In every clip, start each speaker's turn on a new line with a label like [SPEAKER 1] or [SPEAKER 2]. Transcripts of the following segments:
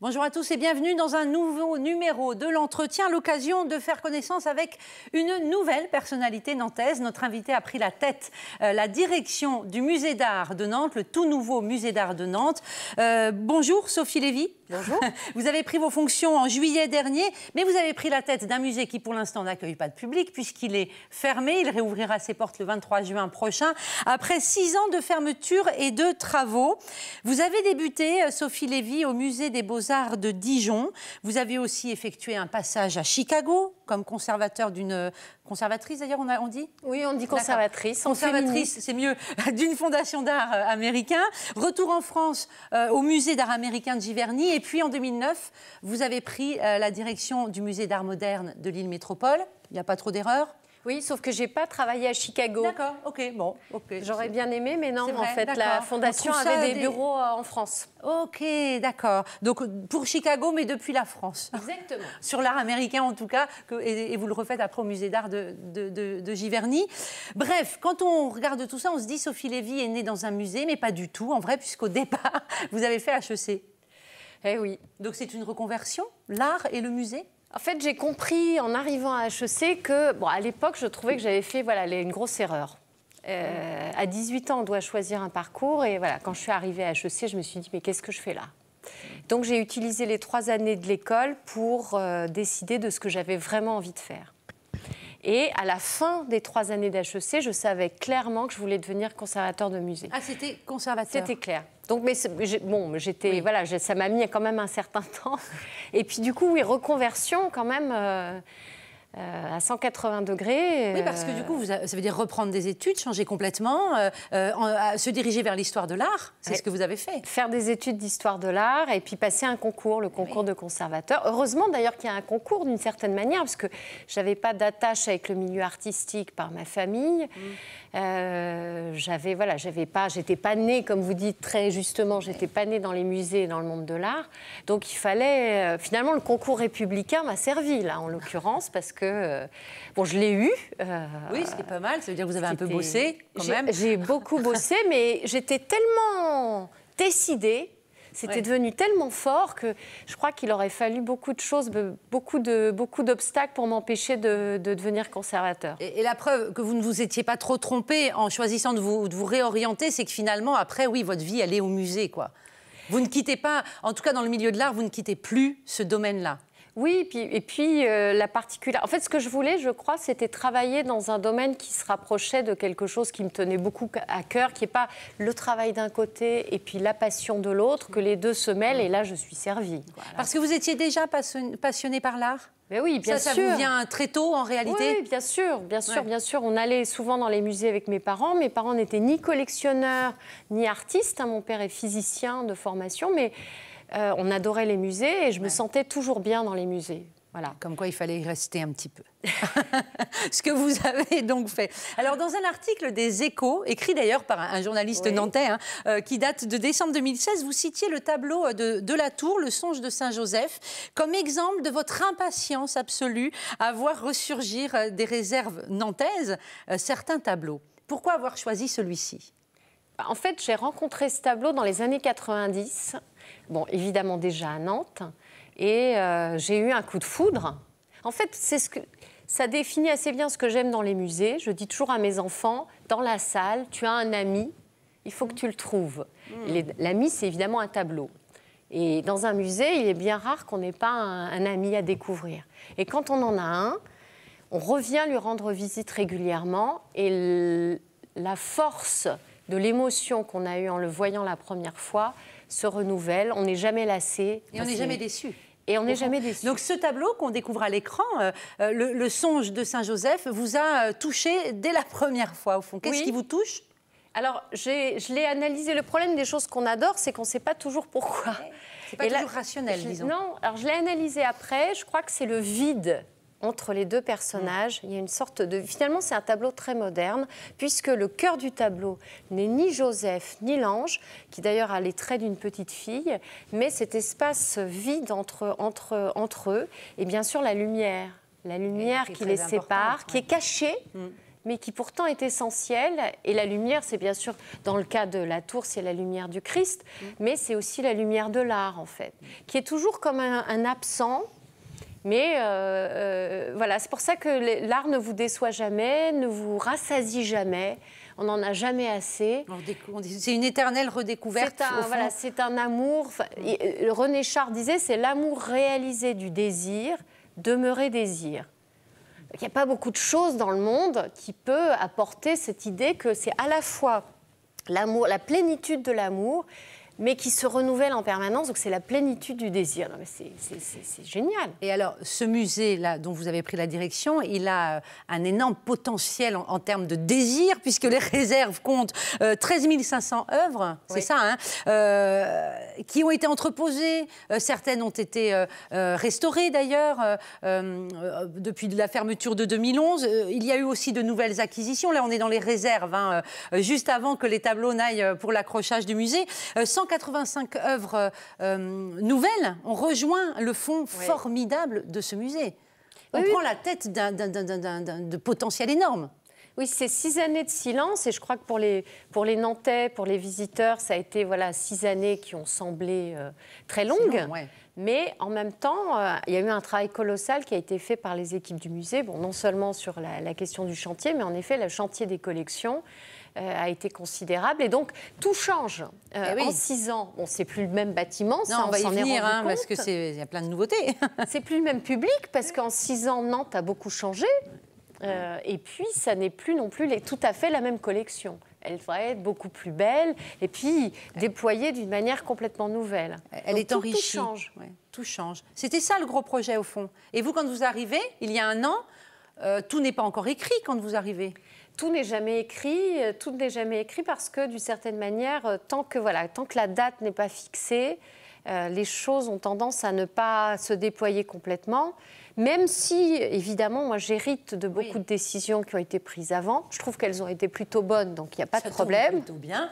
[SPEAKER 1] Bonjour à tous et bienvenue dans un nouveau numéro de l'entretien, l'occasion de faire connaissance avec une nouvelle personnalité nantaise. Notre invité a pris la tête, la direction du musée d'art de Nantes, le tout nouveau musée d'art de Nantes. Bonjour Sophie Lévy.
[SPEAKER 2] Bonjour.
[SPEAKER 1] Vous avez pris vos fonctions en juillet dernier, mais vous avez pris la tête d'un musée qui pour l'instant n'accueille pas de public puisqu'il est fermé. Il réouvrira ses portes le 23 juin prochain, après 6 ans de fermeture et de travaux. Vous avez débuté, Sophie Lévy, au musée des Beaux-Arts de Dijon. Vous avez aussi effectué un passage à Chicago comme conservateur d'une... Conservatrice d'ailleurs, on dit?
[SPEAKER 2] Oui, on dit conservatrice.
[SPEAKER 1] Conservatrice, c'est mieux, d'une fondation d'art américain. Retour en France au musée d'art américain de Giverny. Et puis en 2009, vous avez pris la direction du musée d'art moderne de Lille Métropole. Il n'y a pas trop d'erreurs?
[SPEAKER 2] Oui, sauf que je n'ai pas travaillé à Chicago.
[SPEAKER 1] D'accord, ok, bon. Okay.
[SPEAKER 2] J'aurais bien aimé, mais non, en fait, la fondation avait des bureaux en France.
[SPEAKER 1] Ok, d'accord. Donc pour Chicago, mais depuis la France.
[SPEAKER 2] Exactement.
[SPEAKER 1] Sur l'art américain, en tout cas, et vous le refaites après au musée d'art de Giverny. Bref, quand on regarde tout ça, on se dit Sophie Lévy est née dans un musée, mais pas du tout, en vrai, puisqu'au départ, vous avez fait HEC.
[SPEAKER 2] Eh oui.
[SPEAKER 1] Donc c'est une reconversion, l'art et le musée?
[SPEAKER 2] En fait, j'ai compris en arrivant à HEC que, bon, à l'époque, je trouvais que j'avais fait une grosse erreur. À 18 ans, on doit choisir un parcours. Et voilà, quand je suis arrivée à HEC, je me suis dit, mais qu'est-ce que je fais là? Donc, j'ai utilisé les 3 années de l'école pour décider de ce que j'avais vraiment envie de faire. Et à la fin des 3 années d'HEC, je savais clairement que je voulais devenir conservateur de musée.
[SPEAKER 1] Ah, c'était conservateur?
[SPEAKER 2] C'était clair. Donc, mais bon, j'étais, oui. Voilà, ça m'a mis quand même un certain temps. Et puis, du coup, oui, reconversion quand même à 180 degrés.
[SPEAKER 1] Oui, parce que du coup, ça veut dire reprendre des études, changer complètement, se diriger vers l'histoire de l'art. C'est ce que vous avez fait.
[SPEAKER 2] Faire des études d'histoire de l'art et puis passer un concours, le concours de conservateur. Heureusement d'ailleurs qu'il y a un concours d'une certaine manière, parce que je n'avais pas d'attache avec le milieu artistique par ma famille. J'étais pas née, comme vous dites très justement, j'étais pas née dans les musées et dans le monde de l'art. Donc il fallait, finalement, le concours républicain m'a servi là, en l'occurrence, parce que bon, je l'ai eu.
[SPEAKER 1] Oui, ce qui est pas mal. Ça veut dire que vous avez un peu bossé quand même.
[SPEAKER 2] J'ai beaucoup bossé, mais j'étais tellement décidée. C'était devenu tellement fort que je crois qu'il aurait fallu beaucoup de choses, beaucoup d'obstacles pour m'empêcher de devenir conservateur.
[SPEAKER 1] Et la preuve que vous ne vous étiez pas trop trompé en choisissant de vous réorienter, c'est que finalement, après, oui, votre vie, elle est au musée, quoi. Vous ne quittez pas, en tout cas dans le milieu de l'art, vous ne quittez plus ce domaine-là.
[SPEAKER 2] Oui, et puis la particularité... En fait, ce que je voulais, je crois, c'était travailler dans un domaine qui se rapprochait de quelque chose qui me tenait beaucoup à cœur, qui n'est pas le travail d'un côté et puis la passion de l'autre, que les deux se mêlent, et là, je suis servie. Voilà.
[SPEAKER 1] Parce que vous étiez déjà passionnée par l'art?
[SPEAKER 2] Mais oui, bien sûr.
[SPEAKER 1] Ça vous vient très tôt, en réalité?
[SPEAKER 2] Oui, bien sûr. On allait souvent dans les musées avec mes parents. Mes parents n'étaient ni collectionneurs, ni artistes. Mon père est physicien de formation, mais... on adorait les musées et je me sentais toujours bien dans les musées. Voilà.
[SPEAKER 1] Comme quoi, il fallait y rester un petit peu. Ce que vous avez donc fait. Alors, dans un article des Échos, écrit d'ailleurs par un journaliste nantais, qui date de décembre 2016, vous citiez le tableau de la Tour, le songe de Saint-Joseph, comme exemple de votre impatience absolue à voir ressurgir des réserves nantaises certains tableaux. Pourquoi avoir choisi celui-ci?
[SPEAKER 2] En fait, j'ai rencontré ce tableau dans les années 90, bon, évidemment déjà à Nantes, et j'ai eu un coup de foudre. En fait, ça définit assez bien ce que j'aime dans les musées. Je dis toujours à mes enfants, dans la salle, tu as un ami, il faut que tu le trouves. L'ami, c'est évidemment un tableau. Et dans un musée, il est bien rare qu'on n'ait pas un ami à découvrir. Et quand on en a un, on revient lui rendre visite régulièrement, et la force de l'émotion qu'on a eue en le voyant la première fois se renouvelle. On n'est jamais lassé.
[SPEAKER 1] Et on n'est jamais déçu.
[SPEAKER 2] Et on n'est jamais déçu.
[SPEAKER 1] Donc ce tableau qu'on découvre à l'écran, le songe de Saint-Joseph, vous a touché dès la première fois, au fond. Qu'est-ce qui vous touche?
[SPEAKER 2] Alors, je l'ai analysé. Le problème des choses qu'on adore, c'est qu'on ne sait pas toujours pourquoi.
[SPEAKER 1] C'est pas toujours rationnel, disons.
[SPEAKER 2] Non, alors je l'ai analysé après. Je crois que c'est le vide entre les deux personnages. Il y a une sorte de... Finalement, c'est un tableau très moderne, puisque le cœur du tableau n'est ni Joseph, ni l'ange, qui d'ailleurs a les traits d'une petite fille, mais cet espace vide entre eux, et bien sûr la lumière qui les sépare, qui est cachée, mais qui pourtant est essentielle. Et la lumière, c'est bien sûr, dans le cas de la tour, c'est la lumière du Christ, mais c'est aussi la lumière de l'art, en fait, qui est toujours comme un absent. Mais voilà, c'est pour ça que l'art ne vous déçoit jamais, ne vous rassasie jamais. On n'en a jamais assez.
[SPEAKER 1] C'est une éternelle redécouverte.
[SPEAKER 2] C'est un amour. René Char disait, c'est l'amour réalisé du désir, demeurer désir. Il n'y a pas beaucoup de choses dans le monde qui peut apporter cette idée que c'est à la fois l'amour, la plénitude de l'amour, mais qui se renouvelle en permanence, donc c'est la plénitude du désir. C'est génial.
[SPEAKER 1] Et alors, ce musée-là, dont vous avez pris la direction, il a un énorme potentiel en termes de désir, puisque les réserves comptent 13 500 œuvres, c'est ça, hein, qui ont été entreposées. Certaines ont été restaurées, d'ailleurs, depuis la fermeture de 2011. Il y a eu aussi de nouvelles acquisitions. Là, on est dans les réserves, hein, juste avant que les tableaux n'aillent pour l'accrochage du musée. 185 œuvres nouvelles ont rejoint le fond formidable de ce musée. On prend la tête de potentiel énorme.
[SPEAKER 2] Oui, c'est 6 années de silence et je crois que pour les Nantais, pour les visiteurs, ça a été 6 années qui ont semblé très longues. Long, mais en même temps, il y a eu un travail colossal qui a été fait par les équipes du musée, non seulement sur la question du chantier, mais en effet, le chantier des collections a été considérable. Et donc, tout change. En 6 ans, c'est plus le même bâtiment,
[SPEAKER 1] non, on va y venir, parce qu'il y a plein de nouveautés.
[SPEAKER 2] C'est plus le même public, parce qu'en 6 ans, Nantes a beaucoup changé. Et puis, ça n'est plus non plus tout à fait la même collection. Elle va être beaucoup plus belle et puis déployée d'une manière complètement nouvelle.
[SPEAKER 1] Elle est enrichie. Tout change. Tout change. C'était ça le gros projet, au fond. Et vous, quand vous arrivez, il y a un an, tout n'est pas encore écrit quand vous arrivez.
[SPEAKER 2] Tout n'est jamais écrit parce que, d'une certaine manière, tant que la date n'est pas fixée, les choses ont tendance à ne pas se déployer complètement. Même si, évidemment, moi, j'hérite de beaucoup de décisions qui ont été prises avant. Je trouve qu'elles ont été plutôt bonnes, donc il n'y a pas de problème.
[SPEAKER 1] Plutôt bien.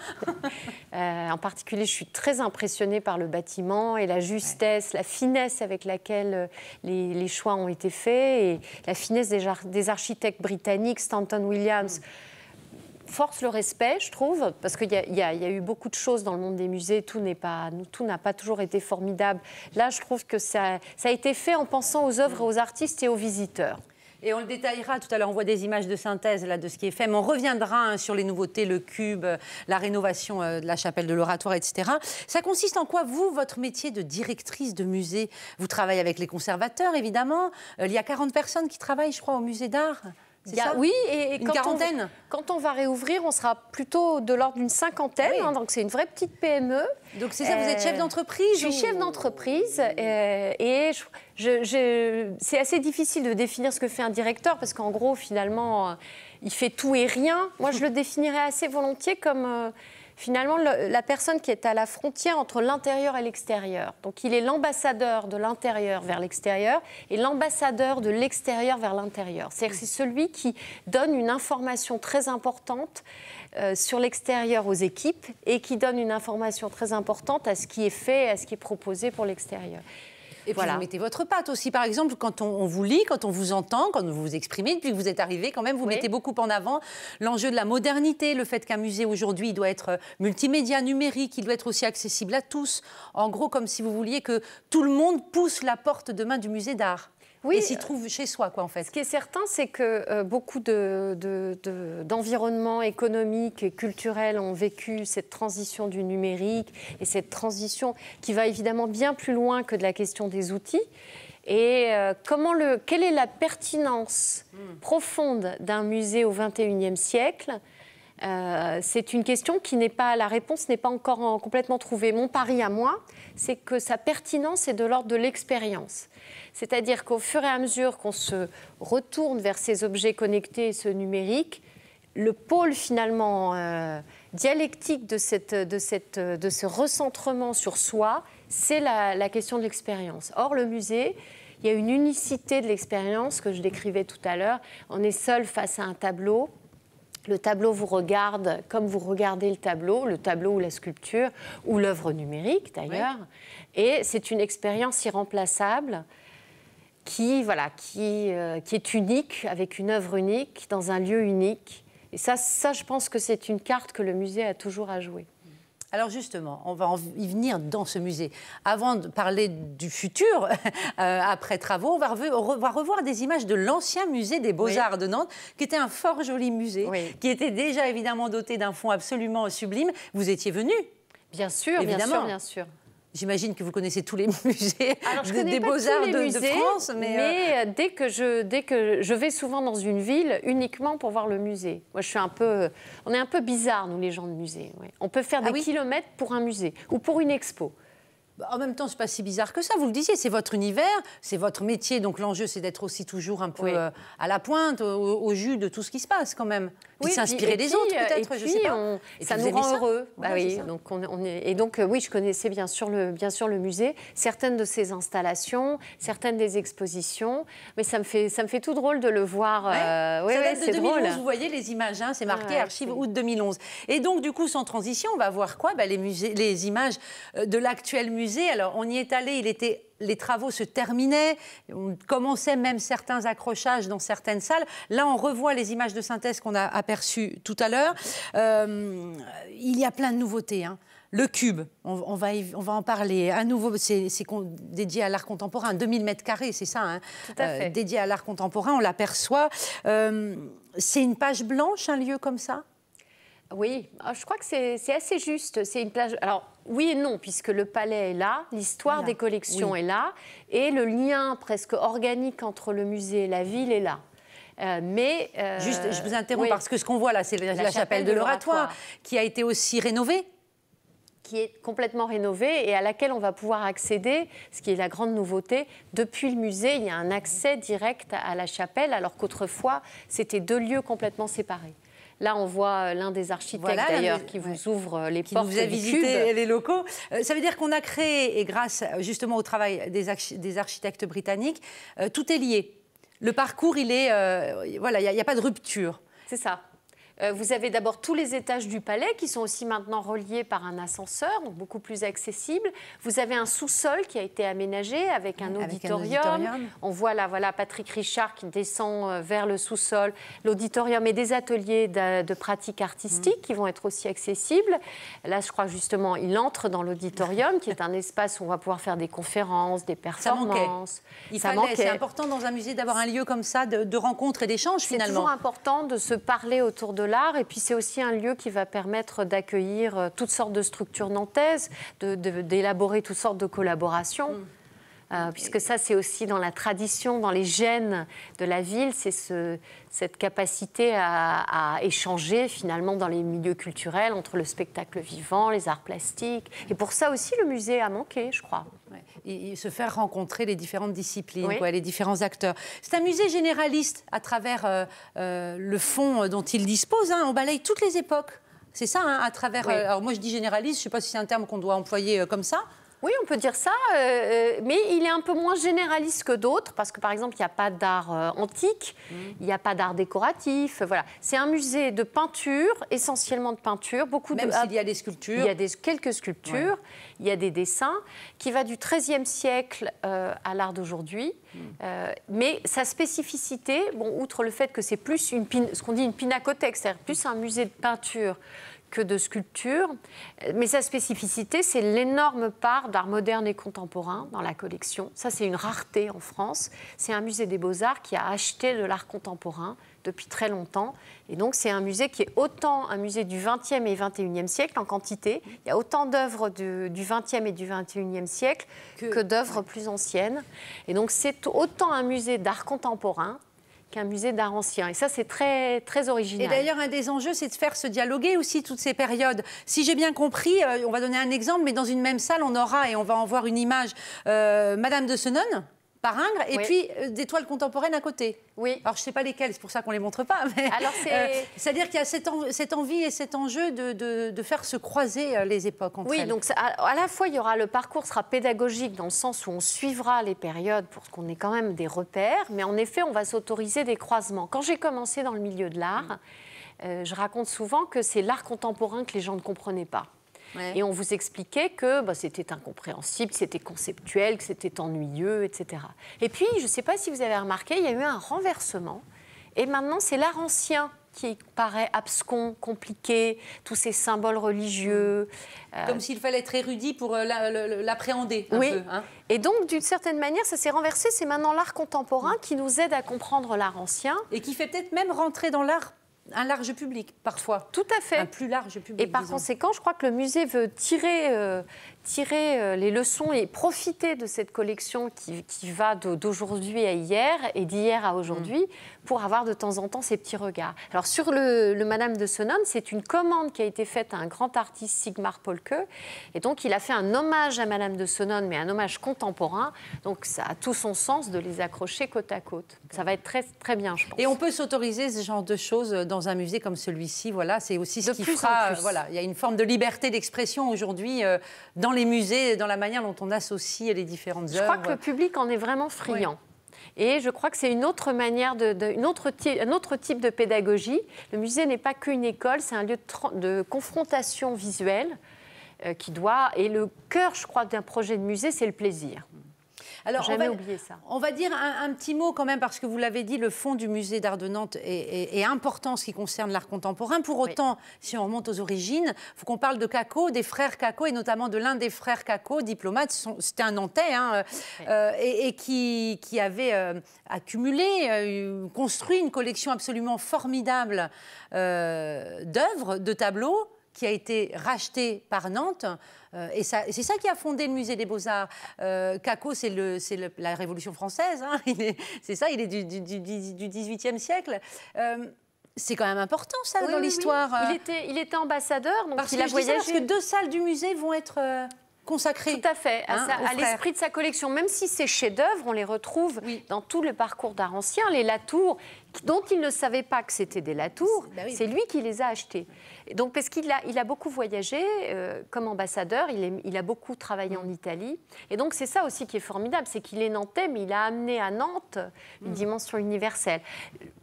[SPEAKER 2] En particulier, je suis très impressionnée par le bâtiment et la justesse, la finesse avec laquelle les choix ont été faits et la finesse des architectes britanniques, Stanton Williams. Force le respect, je trouve, parce qu'il y a eu beaucoup de choses dans le monde des musées, tout n'a pas toujours été formidable. Là, je trouve que ça a été fait en pensant aux œuvres, aux artistes et aux visiteurs.
[SPEAKER 1] Et on le détaillera tout à l'heure, on voit des images de synthèse là, de ce qui est fait, mais on reviendra sur les nouveautés, le cube, la rénovation de la chapelle de l'Oratoire, etc. Ça consiste en quoi, vous, votre métier de directrice de musée? Vous travaillez avec les conservateurs, évidemment. Il y a 40 personnes qui travaillent, je crois, au musée d'art.
[SPEAKER 2] Oui, et
[SPEAKER 1] une quarantaine.
[SPEAKER 2] Quand on va réouvrir, on sera plutôt de l'ordre d'une cinquantaine, donc c'est une vraie petite PME.
[SPEAKER 1] Donc c'est ça, vous êtes chef d'entreprise?
[SPEAKER 2] Je suis chef d'entreprise et c'est assez difficile de définir ce que fait un directeur parce qu'en gros, finalement, il fait tout et rien. Moi, je le définirais assez volontiers comme... finalement, la personne qui est à la frontière entre l'intérieur et l'extérieur. Donc, il est l'ambassadeur de l'intérieur vers l'extérieur et l'ambassadeur de l'extérieur vers l'intérieur. C'est-à-dire que c'est celui qui donne une information très importante sur l'extérieur aux équipes et qui donne une information très importante à ce qui est fait, à ce qui est proposé pour l'extérieur.
[SPEAKER 1] Et puis vous mettez votre patte aussi. Par exemple, quand on vous lit, quand on vous entend, quand vous vous exprimez, depuis que vous êtes arrivé, quand même, vous mettez beaucoup en avant l'enjeu de la modernité, le fait qu'un musée aujourd'hui, il doit être multimédia, numérique, il doit être aussi accessible à tous. En gros, comme si vous vouliez que tout le monde pousse la porte demain du musée d'art. Et s'y trouve chez soi, quoi, en fait.
[SPEAKER 2] Ce qui est certain, c'est que beaucoup d'environnements économiques et culturels ont vécu cette transition du numérique et cette transition qui va évidemment bien plus loin que de la question des outils. Et quelle est la pertinence profonde d'un musée au XXIe siècle ? C'est une question la réponse n'est pas encore complètement trouvée. Mon pari à moi, c'est que sa pertinence est de l'ordre de l'expérience. C'est-à-dire qu'au fur et à mesure qu'on se retourne vers ces objets connectés et ce numérique, le pôle finalement dialectique de ce recentrement sur soi, c'est la question de l'expérience. Or, le musée, il y a une unicité de l'expérience que je décrivais tout à l'heure. On est seul face à un tableau. Le tableau vous regarde comme vous regardez le tableau ou la sculpture, ou l'œuvre numérique d'ailleurs. Et c'est une expérience irremplaçable. voilà, qui est unique, avec une œuvre unique, dans un lieu unique. Et ça, je pense que c'est une carte que le musée a toujours à jouer.
[SPEAKER 1] Alors justement, on va y venir dans ce musée. Avant de parler du futur, après travaux, on va revoir des images de l'ancien musée des Beaux-Arts de Nantes, qui était un fort joli musée, qui était déjà évidemment doté d'un fond absolument sublime. Vous étiez venu?
[SPEAKER 2] Bien sûr, évidemment. Bien sûr.
[SPEAKER 1] J'imagine que vous connaissez tous les musées des Beaux-Arts de France.
[SPEAKER 2] Mais dès que je vais souvent dans une ville uniquement pour voir le musée. Moi, on est un peu bizarres, nous, les gens de musée. Ouais. On peut faire des kilomètres pour un musée ou pour une expo.
[SPEAKER 1] En même temps, ce n'est pas si bizarre que ça, vous le disiez, c'est votre univers, c'est votre métier, donc l'enjeu, c'est d'être aussi toujours un peu à la pointe, au jus de tout ce qui se passe quand même. Puis s'inspirer des autres, peut-être, je ne sais pas.
[SPEAKER 2] Ça nous rend heureux. Donc, oui, je connaissais bien sûr le musée, certaines de ses installations, certaines des expositions, mais ça me fait tout drôle de le voir.
[SPEAKER 1] Ça date de 2011, vous voyez les images, hein, c'est marqué Archives août 2011. Et donc, du coup, sans transition, on va voir quoi? Les images de l'actuel musée. Alors, on y est allé, les travaux se terminaient, on commençait même certains accrochages dans certaines salles. Là, on revoit les images de synthèse qu'on a aperçues tout à l'heure. Il y a plein de nouveautés, hein. Le cube, on va en parler. À nouveau, c'est dédié à l'art contemporain, 2000 mètres carrés, c'est ça, hein,
[SPEAKER 2] tout à fait.
[SPEAKER 1] Dédié à l'art contemporain, on l'aperçoit. C'est une page blanche, un lieu comme ça?
[SPEAKER 2] Oui, je crois que c'est assez juste. C'est une plage. Alors, oui et non, puisque le palais est là, l'histoire des collections est là, et le lien presque organique entre le musée et la ville est là.
[SPEAKER 1] Juste, je vous interromps parce que ce qu'on voit là, c'est la chapelle de l'Oratoire, qui a été aussi rénovée.
[SPEAKER 2] Qui est complètement rénovée et à laquelle on va pouvoir accéder, ce qui est la grande nouveauté. Depuis le musée, il y a un accès direct à la chapelle, alors qu'autrefois, c'était deux lieux complètement séparés. Là, on voit l'un des architectes, d'ailleurs, qui vous ouvre les portes
[SPEAKER 1] vous a
[SPEAKER 2] du
[SPEAKER 1] visité
[SPEAKER 2] cube.
[SPEAKER 1] Les locaux. Ça veut dire qu'on a créé, et grâce justement au travail des architectes britanniques, tout est lié. Le parcours, il n'y a pas de rupture.
[SPEAKER 2] C'est ça. Vous avez d'abord tous les étages du palais qui sont aussi maintenant reliés par un ascenseur, donc beaucoup plus accessible. Vous avez un sous-sol qui a été aménagé avec un auditorium. On voit là, Patrick Richard qui descend vers le sous-sol, l'auditorium et des ateliers de pratique artistique qui vont être aussi accessibles. Là, je crois justement, il entre dans l'auditorium qui est un espace où on va pouvoir faire des conférences, des performances.
[SPEAKER 1] C'est important dans un musée d'avoir un lieu comme ça de rencontres et d'échanges finalement.
[SPEAKER 2] C'est toujours important de se parler autour de l'art et puis c'est aussi un lieu qui va permettre d'accueillir toutes sortes de structures nantaises, d'élaborer toutes sortes de collaborations. Puisque ça, c'est aussi dans la tradition, dans les gènes de la ville, c'est cette capacité à échanger finalement dans les milieux culturels entre le spectacle vivant, les arts plastiques. Et pour ça aussi, le musée a manqué, je crois.
[SPEAKER 1] Et se faire rencontrer les différentes disciplines, les différents acteurs. C'est un musée généraliste à travers le fond dont il dispose. Hein. On balaye toutes les époques. C'est ça, hein, à travers... alors moi, je dis généraliste, je ne sais pas si c'est un terme qu'on doit employer comme ça.
[SPEAKER 2] Oui, on peut dire ça, mais il est un peu moins généraliste que d'autres, parce que, par exemple, il n'y a pas d'art antique, il n'y a pas d'art décoratif. Voilà. C'est un musée de peinture, essentiellement de peinture.
[SPEAKER 1] Même s'il y a des sculptures.
[SPEAKER 2] Il y a quelques sculptures, il y a des dessins, qui va du XIIIe siècle à l'art d'aujourd'hui. Mais sa spécificité, outre le fait que c'est plus ce qu'on dit une pinacothèque, c'est-à-dire plus un musée de peinture que de sculpture. Mais sa spécificité, c'est l'énorme part d'art moderne et contemporain dans la collection. Ça, c'est une rareté en France. C'est un musée des Beaux-Arts qui a acheté de l'art contemporain depuis très longtemps. Et donc, c'est un musée qui est autant un musée du XXe et XXIe siècle en quantité. Il y a autant d'œuvres du XXe et du XXIe siècle que d'œuvres plus anciennes. Et donc, c'est autant un musée d'art contemporain qu'un musée d'art ancien. Et ça, c'est très, très original.
[SPEAKER 1] Et d'ailleurs, un des enjeux, c'est de faire se dialoguer aussi toutes ces périodes. Si j'ai bien compris, on va donner un exemple, mais dans une même salle, on aura, et on va en voir une image, Madame de Senones, par Ingres, et puis des toiles contemporaines à côté.
[SPEAKER 2] Oui.
[SPEAKER 1] Alors, je ne sais pas lesquelles, c'est pour ça qu'on ne les montre pas. Mais, c'est-à-dire qu'il y a cette envie et cet enjeu de faire se croiser les époques entre elles.
[SPEAKER 2] Oui, donc à la fois, le parcours sera pédagogique dans le sens où on suivra les périodes pour qu'on ait quand même des repères, mais en effet, on va s'autoriser des croisements. Quand j'ai commencé dans le milieu de l'art, je raconte souvent que c'est l'art contemporain que les gens ne comprenaient pas. Et on vous expliquait que c'était incompréhensible, que c'était conceptuel, que c'était ennuyeux, etc. Et puis, je ne sais pas si vous avez remarqué, il y a eu un renversement. Et maintenant, c'est l'art ancien qui paraît abscon, compliqué, tous ces symboles religieux.
[SPEAKER 1] Comme s'il fallait être érudit pour l'appréhender un peu. Hein.
[SPEAKER 2] Et donc, d'une certaine manière, ça s'est renversé. C'est maintenant l'art contemporain qui nous aide à comprendre l'art ancien.
[SPEAKER 1] Et qui fait peut-être même rentrer dans l'art un large public, parfois.
[SPEAKER 2] Tout à fait.
[SPEAKER 1] Un plus large public.
[SPEAKER 2] Et par conséquent, je crois que le musée veut tirer les leçons et profiter de cette collection qui va d'aujourd'hui à hier et d'hier à aujourd'hui pour avoir de temps en temps ces petits regards. Alors, sur le Madame de Senones, c'est une commande qui a été faite à un grand artiste, Sigmar Polke. Et donc, il a fait un hommage à Madame de Senones, mais un hommage contemporain. Donc, ça a tout son sens de les accrocher côte à côte. Ça va être très, très bien, je pense.
[SPEAKER 1] Et on peut s'autoriser ce genre de choses dans un musée comme celui-ci. Voilà, c'est aussi ce qui fera... Voilà, il y a une forme de liberté d'expression aujourd'hui dans les musées, dans la manière dont on associe les différentes œuvres.
[SPEAKER 2] Je crois que le public en est vraiment friand. Oui. Et je crois que c'est une autre manière, un autre type de pédagogie. Le musée n'est pas qu'une école, c'est un lieu de confrontation visuelle qui doit... Et le cœur, je crois, d'un projet de musée, c'est le plaisir.
[SPEAKER 1] Alors,
[SPEAKER 2] jamais oublié ça.
[SPEAKER 1] On va dire un petit mot quand même, parce que vous l'avez dit, le fond du musée d'art de Nantes est important en ce qui concerne l'art contemporain. Pour autant, si on remonte aux origines, il faut qu'on parle de Cacot, des frères Cacot, et notamment de l'un des frères Cacot, diplomate. C'était un Nantais, hein, et qui avait accumulé, construit une collection absolument formidable d'œuvres, de tableaux, qui a été racheté par Nantes. Et c'est ça qui a fondé le musée des Beaux-Arts. Cacot, c'est la Révolution française. Hein. C'est ça, il est du XVIIIe siècle. C'est quand même important, ça, dans l'histoire.
[SPEAKER 2] Oui. Il était ambassadeur, donc il a voyagé.
[SPEAKER 1] Parce que 2 salles du musée vont être... consacré.
[SPEAKER 2] Tout à fait, à l'esprit de sa collection. Même si ces chefs-d'œuvre, on les retrouve dans tout le parcours d'art ancien. Les Latour, dont il ne savait pas que c'était des Latour, c'est lui qui les a achetés. Et donc, parce qu'il a beaucoup voyagé comme ambassadeur, il a beaucoup travaillé en Italie. Et donc, c'est ça aussi qui est formidable, c'est qu'il est nantais, mais il a amené à Nantes une dimension universelle.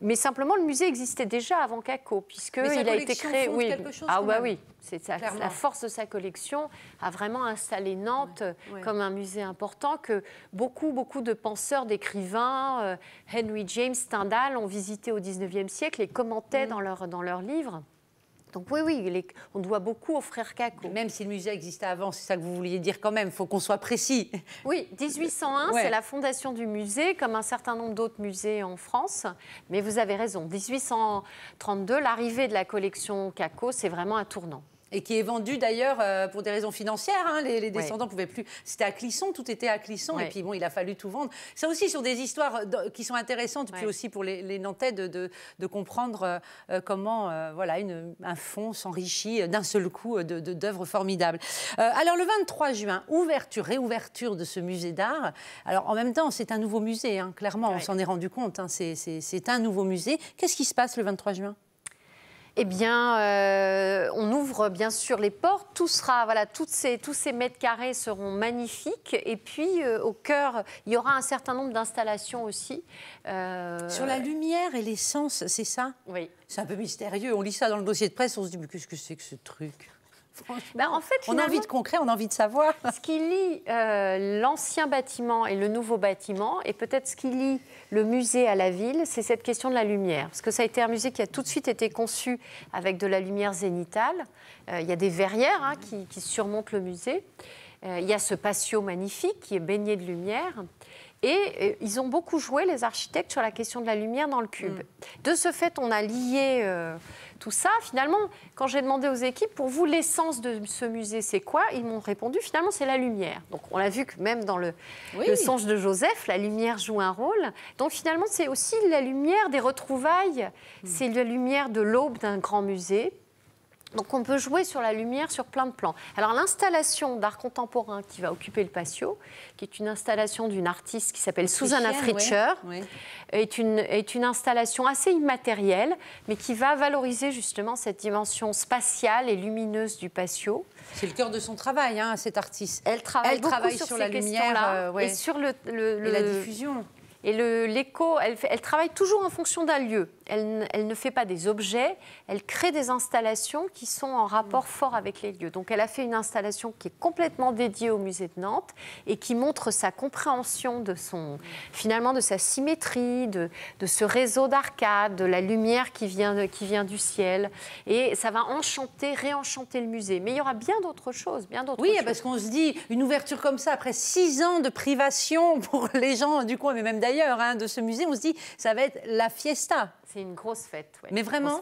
[SPEAKER 2] Mais simplement, le musée existait déjà avant Cacot, puisqu'il a été créé...
[SPEAKER 1] quelque chose,
[SPEAKER 2] oui. C'est la force de sa collection a vraiment installé Nantes comme un musée important que beaucoup de penseurs, d'écrivains, Henry James, Stendhal ont visité au XIXe siècle et commentaient dans leurs livres. Donc on doit beaucoup aux frères Cacot.
[SPEAKER 1] Même si le musée existait avant, c'est ça que vous vouliez dire quand même, il faut qu'on soit précis.
[SPEAKER 2] Oui, 1801, c'est la fondation du musée, comme un certain nombre d'autres musées en France. Mais vous avez raison, 1832, l'arrivée de la collection Cacot, c'est vraiment un tournant.
[SPEAKER 1] Et qui est vendu d'ailleurs pour des raisons financières. Hein, les descendants ne pouvaient plus... C'était à Clisson, tout était à Clisson. Et puis bon, il a fallu tout vendre. Ça aussi sur des histoires qui sont intéressantes, puis aussi pour les Nantais de comprendre comment un fonds s'enrichit d'un seul coup d'œuvres formidables. Alors le 23 juin, réouverture de ce musée d'art. Alors en même temps, c'est un nouveau musée, hein, clairement, on s'en est rendu compte. Hein, c'est un nouveau musée. Qu'est-ce qui se passe le 23 juin ?
[SPEAKER 2] Eh bien, on ouvre bien sûr les portes. Tout sera, tous ces mètres carrés seront magnifiques. Et puis, au cœur, il y aura un certain nombre d'installations aussi.
[SPEAKER 1] Sur la lumière et l'essence, c'est ça ?
[SPEAKER 2] Oui.
[SPEAKER 1] C'est un peu mystérieux. On lit ça dans le dossier de presse, on se dit, mais qu'est-ce que c'est que ce truc ?
[SPEAKER 2] En fait,
[SPEAKER 1] on a envie de concret, on a envie de savoir.
[SPEAKER 2] Ce qui lie l'ancien bâtiment et le nouveau bâtiment, et peut-être ce qui lie le musée à la ville, c'est cette question de la lumière. Parce que ça a été un musée qui a tout de suite été conçu avec de la lumière zénitale. Il y a des verrières qui surmontent le musée. Il y a ce patio magnifique qui est baigné de lumière. Et ils ont beaucoup joué, les architectes, sur la question de la lumière dans le cube. De ce fait, on a lié tout ça. Finalement, quand j'ai demandé aux équipes, pour vous, l'essence de ce musée, c'est quoi ? Ils m'ont répondu, finalement, c'est la lumière. Donc, on l'a vu que même dans le songe de Joseph, la lumière joue un rôle. Donc, finalement, c'est aussi la lumière des retrouvailles. C'est la lumière de l'aube d'un grand musée. Donc on peut jouer sur la lumière sur plein de plans. Alors l'installation d'art contemporain qui va occuper le patio, qui est une installation d'une artiste qui s'appelle Susanna Fritscher, est une installation assez immatérielle, mais qui va valoriser justement cette dimension spatiale et lumineuse du patio.
[SPEAKER 1] C'est le cœur de son travail, hein, cette artiste.
[SPEAKER 2] Elle travaille
[SPEAKER 1] sur la lumière
[SPEAKER 2] et sur
[SPEAKER 1] et la diffusion.
[SPEAKER 2] Et l'écho, elle travaille toujours en fonction d'un lieu. elle ne fait pas des objets, elle crée des installations qui sont en rapport fort avec les lieux. Donc elle a fait une installation qui est complètement dédiée au musée de Nantes et qui montre sa compréhension de finalement de sa symétrie, de ce réseau d'arcades, de la lumière qui vient du ciel. Et ça va réenchanter le musée. Mais il y aura bien d'autres choses,
[SPEAKER 1] Oui, parce qu'on se dit, une ouverture comme ça, après 6 ans de privation pour les gens du coin, mais même d'ailleurs, hein, de ce musée, on se dit, ça va être la fiesta.
[SPEAKER 2] C'est une grosse fête. Ouais,
[SPEAKER 1] mais vraiment,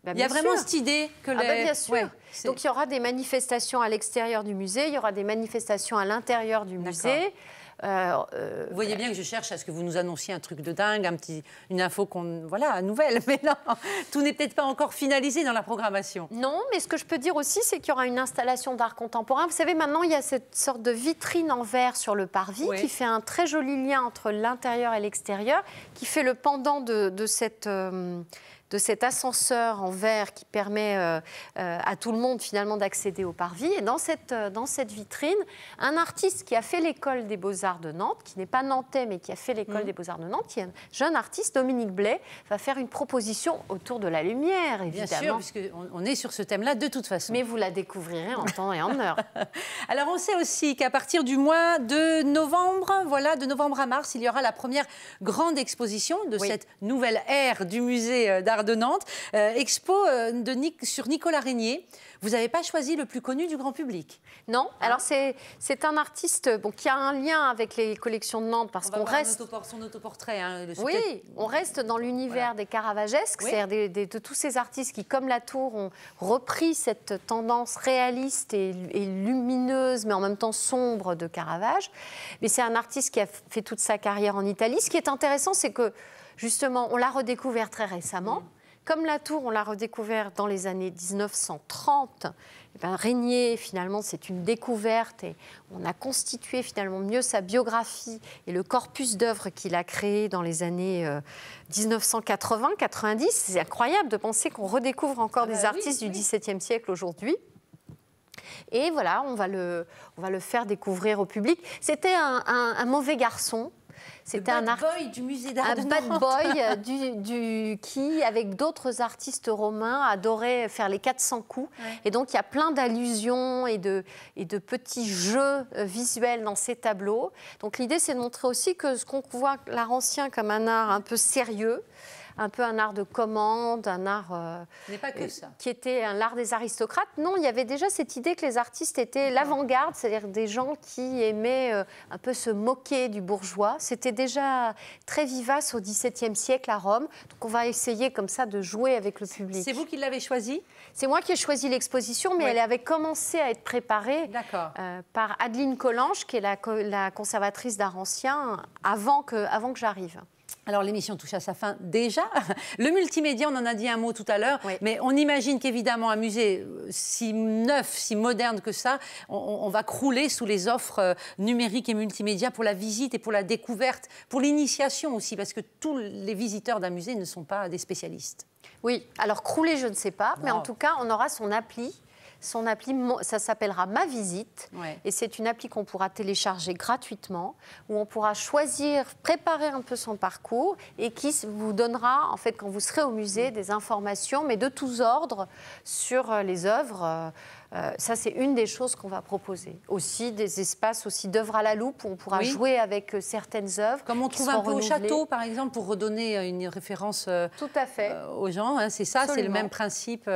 [SPEAKER 1] il y a vraiment cette idée que
[SPEAKER 2] bien sûr. Ouais, donc il y aura des manifestations à l'extérieur du musée, il y aura des manifestations à l'intérieur du musée.
[SPEAKER 1] Vous voyez bien que je cherche à ce que vous nous annonciez un truc de dingue, une info nouvelle. Mais non, tout n'est peut-être pas encore finalisé dans la programmation.
[SPEAKER 2] Non, mais ce que je peux dire aussi, c'est qu'il y aura une installation d'art contemporain. Vous savez, maintenant, il y a cette sorte de vitrine en verre sur le parvis qui fait un très joli lien entre l'intérieur et l'extérieur, qui fait le pendant de cet ascenseur en verre qui permet à tout le monde finalement d'accéder au parvis. Et dans cette vitrine, un artiste qui a fait l'école des Beaux-Arts de Nantes, qui n'est pas nantais mais qui a fait l'école des Beaux-Arts de Nantes, qui est un jeune artiste, Dominique Blais, va faire une proposition autour de la lumière, évidemment.
[SPEAKER 1] Bien sûr, puisqu'on est sur ce thème-là de toute façon.
[SPEAKER 2] Mais vous la découvrirez en temps et en heure.
[SPEAKER 1] Alors on sait aussi qu'à partir du mois de novembre, de novembre à mars, il y aura la première grande exposition de cette nouvelle ère du musée d'art de Nantes, expo sur Nicolas Régnier. Vous n'avez pas choisi le plus connu du grand public?
[SPEAKER 2] Non, alors c'est un artiste qui a un lien avec les collections de Nantes parce qu'on reste...
[SPEAKER 1] son autoportrait. Hein,
[SPEAKER 2] on reste dans l'univers des Caravagesques, c'est-à-dire de tous ces artistes qui, comme Latour, ont repris cette tendance réaliste et lumineuse, mais en même temps sombre de Caravage. Mais c'est un artiste qui a fait toute sa carrière en Italie. Ce qui est intéressant, c'est que, justement, on l'a redécouvert très récemment. Comme Latour, on l'a redécouvert dans les années 1930. Régnier, finalement, c'est une découverte et on a constitué finalement mieux sa biographie et le corpus d'œuvres qu'il a créé dans les années 1980-90. C'est incroyable de penser qu'on redécouvre encore des artistes du XVIIe siècle aujourd'hui. Et voilà, on va le faire découvrir au public. C'était un mauvais garçon.
[SPEAKER 1] C'était un bad boy du musée d'art de Nantes.
[SPEAKER 2] Un bad boy qui, avec d'autres artistes romains, adorait faire les 400 coups. Ouais. Et donc, il y a plein d'allusions et de petits jeux visuels dans ces tableaux. Donc, l'idée, c'est de montrer aussi que ce qu'on voit l'art ancien comme un art un peu sérieux, un peu un art de commande, un art
[SPEAKER 1] pas que ça.
[SPEAKER 2] Qui était l'art des aristocrates. Non, il y avait déjà cette idée que les artistes étaient l'avant-garde, c'est-à-dire des gens qui aimaient un peu se moquer du bourgeois. C'était déjà très vivace au XVIIe siècle à Rome. Donc on va essayer comme ça de jouer avec le public.
[SPEAKER 1] C'est vous qui l'avez choisi?
[SPEAKER 2] C'est moi qui ai choisi l'exposition, mais elle avait commencé à être préparée par Adeline Collange, qui est la conservatrice d'art ancien, avant que j'arrive.
[SPEAKER 1] Alors l'émission touche à sa fin déjà. Le multimédia, on en a dit un mot tout à l'heure, mais on imagine qu'évidemment un musée si neuf, si moderne que ça, on va crouler sous les offres numériques et multimédia pour la visite et pour la découverte, pour l'initiation aussi, parce que tous les visiteurs d'un musée ne sont pas des spécialistes.
[SPEAKER 2] Oui, alors crouler, je ne sais pas, mais en tout cas, on aura son appli. Son appli, ça s'appellera Ma Visite. Et c'est une appli qu'on pourra télécharger gratuitement, où on pourra choisir, préparer un peu son parcours et qui vous donnera, en fait, quand vous serez au musée, des informations, mais de tous ordres, sur les œuvres. Ça, c'est une des choses qu'on va proposer. Aussi, des espaces d'œuvres à la loupe, où on pourra jouer avec certaines œuvres.
[SPEAKER 1] Comme on trouve un peu au château, par exemple, pour redonner une référence
[SPEAKER 2] tout à fait.
[SPEAKER 1] Aux gens. Hein, c'est ça, c'est le même principe.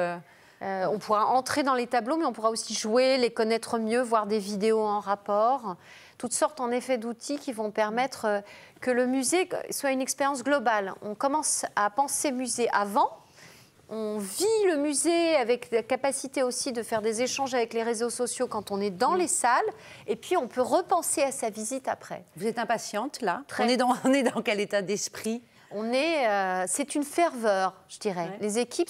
[SPEAKER 2] On pourra entrer dans les tableaux, mais on pourra aussi jouer, les connaître mieux, voir des vidéos en rapport. Toutes sortes, en effet, d'outils qui vont permettre que le musée soit une expérience globale. On commence à penser musée avant. On vit le musée avec la capacité aussi de faire des échanges avec les réseaux sociaux quand on est dans les salles. Et puis, on peut repenser à sa visite après.
[SPEAKER 1] Vous êtes impatiente, là? On est dans quel état d'esprit?
[SPEAKER 2] C'est une ferveur, je dirais. Les équipes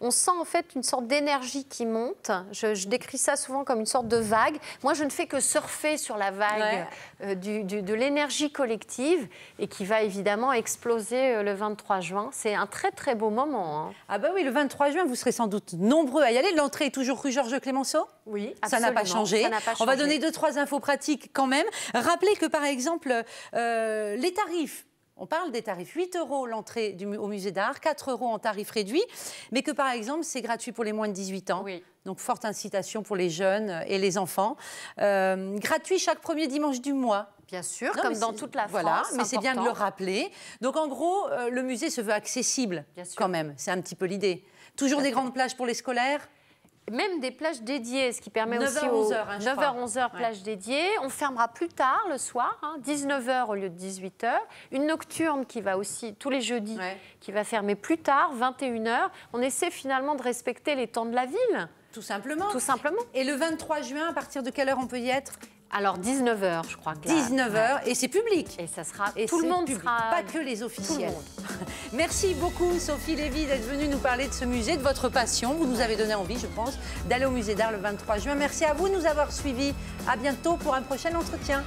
[SPEAKER 2] on sent en fait une sorte d'énergie qui monte. Je décris ça souvent comme une sorte de vague. Moi, je ne fais que surfer sur la vague de l'énergie collective et qui va évidemment exploser le 23 juin. C'est un très très beau moment. Hein.
[SPEAKER 1] Ah bah oui, le 23 juin, vous serez sans doute nombreux à y aller. L'entrée est toujours rue Georges Clemenceau?
[SPEAKER 2] Oui,
[SPEAKER 1] absolument. Ça n'a pas changé. On va donner 2-3 infos pratiques quand même. Rappelez que par exemple, les tarifs, On parle des tarifs. 8 € l'entrée au musée d'art, 4 € en tarif réduit, mais que par exemple, c'est gratuit pour les moins de 18 ans.
[SPEAKER 2] Oui.
[SPEAKER 1] Donc, forte incitation pour les jeunes et les enfants. Gratuit chaque premier dimanche du mois.
[SPEAKER 2] Bien sûr, comme dans toute la France.
[SPEAKER 1] Voilà, mais c'est bien de le rappeler. Donc, en gros, le musée se veut accessible quand même. C'est un petit peu l'idée. Toujours des grandes plages pour les scolaires.
[SPEAKER 2] Même des plages dédiées, ce qui permet
[SPEAKER 1] 9h,
[SPEAKER 2] aussi aux
[SPEAKER 1] 11h,
[SPEAKER 2] plages dédiées. On fermera plus tard le soir, 19h au lieu de 18h. Une nocturne qui va aussi, tous les jeudis, qui va fermer plus tard, 21h. On essaie finalement de respecter les temps de la ville.
[SPEAKER 1] Tout simplement.
[SPEAKER 2] Tout simplement.
[SPEAKER 1] Et le 23 juin, à partir de quelle heure on peut y être?
[SPEAKER 2] Alors 19h, je crois.
[SPEAKER 1] 19h, et c'est public.
[SPEAKER 2] Et ça sera.
[SPEAKER 1] Et
[SPEAKER 2] tout le monde
[SPEAKER 1] public,
[SPEAKER 2] sera.
[SPEAKER 1] pas que les officiels.
[SPEAKER 2] Tout le monde.
[SPEAKER 1] Merci beaucoup, Sophie Lévy, d'être venue nous parler de ce musée, de votre passion. Vous nous avez donné envie, je pense, d'aller au musée d'art le 23 juin. Merci à vous de nous avoir suivis. À bientôt pour un prochain entretien.